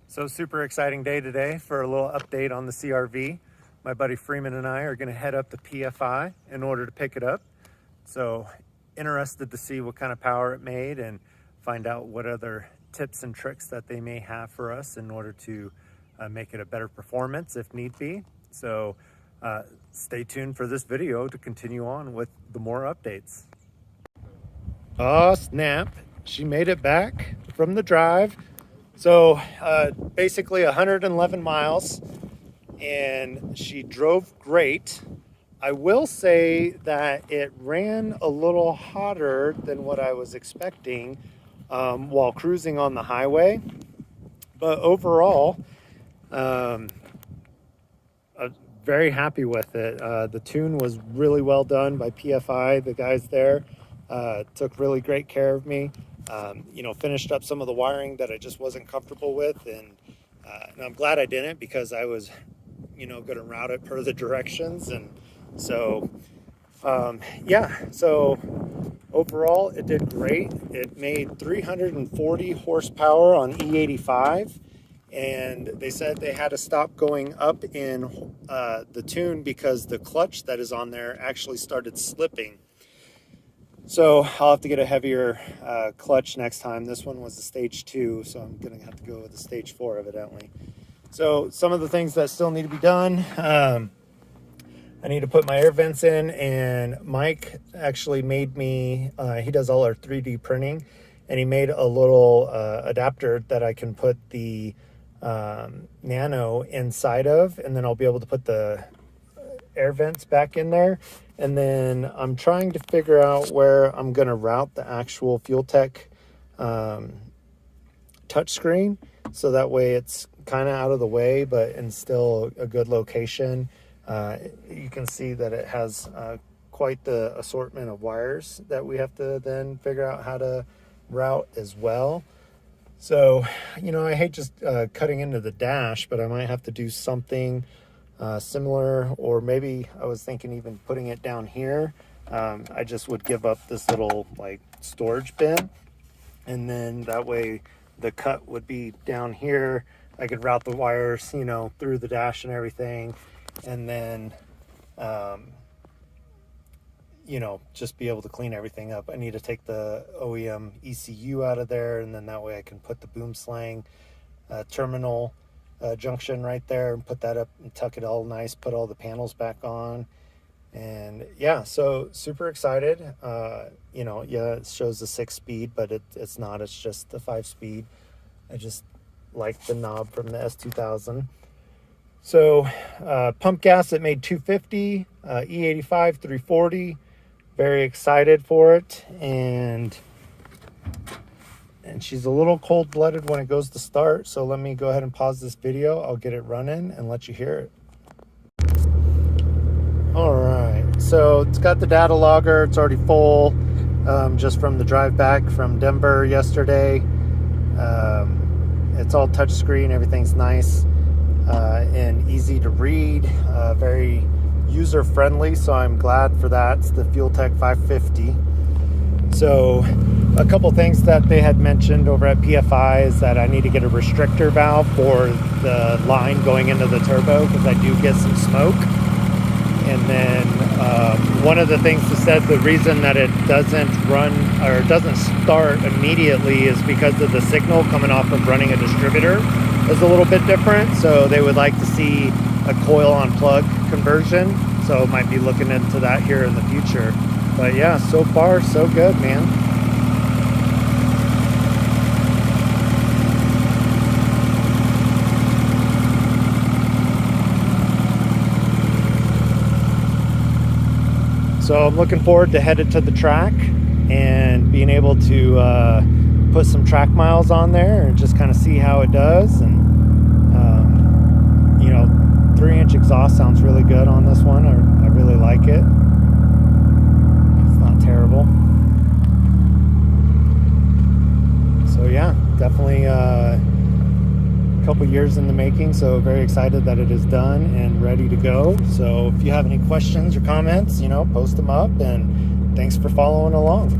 So super exciting day today for a little update on the CRV. My buddy Freeman and I are going to head up to PFI in order to pick it up. So interested to see what kind of power it made and find out what other tips and tricks that they may have for us in order to make it a better performance if need be. So stay tuned for this video to continue on with the more updates. Oh snap, she made it back from the drive. So basically 111 miles and she drove great. I will say that it ran a little hotter than what I was expecting while cruising on the highway. But overall, I'm very happy with it. The tune was really well done by PFI. The guys there took really great care of me. Finished up some of the wiring that I just wasn't comfortable with, and I'm glad I didn't, because I was, going to route it per the directions. And so, so overall it did great. It made 340 horsepower on E85, and they said they had to stop going up in the tune because the clutch that is on there actually started slipping. So I'll have to get a heavier clutch next time. This one was a stage 2, so I'm gonna have to go with the stage 4 evidently. So some of the things that still need to be done, I need to put my air vents in, and Mike actually made me, he does all our 3D printing, and he made a little adapter that I can put the Nano inside of, and then I'll be able to put the air vents back in there. And then I'm trying to figure out where I'm going to route the actual Fuel Tech touchscreen, so that way it's kind of out of the way but in still a good location. You can see that it has quite the assortment of wires that we have to then figure out how to route as well. So I hate just cutting into the dash, but I might have to do something similar, or maybe I was thinking even putting it down here. I just would give up this little like storage bin, and then that way the cut would be down here. I could route the wires through the dash and everything, and then just be able to clean everything up. I need to take the OEM ECU out of there, and then that way I can put the boom slang terminal junction right there and put that up and tuck it all nice, put all the panels back on. And yeah, so super excited. It shows the 6-speed, but it's not, it's just the 5-speed. I just like the knob from the S2000. So pump gas, it made 250, E85 340. Very excited for it, and she's a little cold-blooded when it goes to start. So let me go ahead and pause this video. I'll get it running and let you hear it. All right, so it's got the data logger. It's already full, just from the drive back from Denver yesterday. It's all touchscreen. Everything's nice and easy to read. Very user-friendly, so I'm glad for that. It's the Fuel Tech 550. So a couple things that they had mentioned over at PFI is that I need to get a restrictor valve for the line going into the turbo, because I do get some smoke. And then one of the things that said the reason that it doesn't run or doesn't start immediately is because of the signal coming off of running a distributor is a little bit different. So they would like to see a coil on plug conversion. So might be looking into that here in the future. But yeah, so far so good, man. So I'm looking forward to headed to the track and being able to put some track miles on there and just kind of see how it does. And 3-inch exhaust sounds really good on this one. I really like it. It's not terrible. So yeah, definitely a couple years in the making, so very excited that it is done and ready to go. So if you have any questions or comments, post them up, and thanks for following along.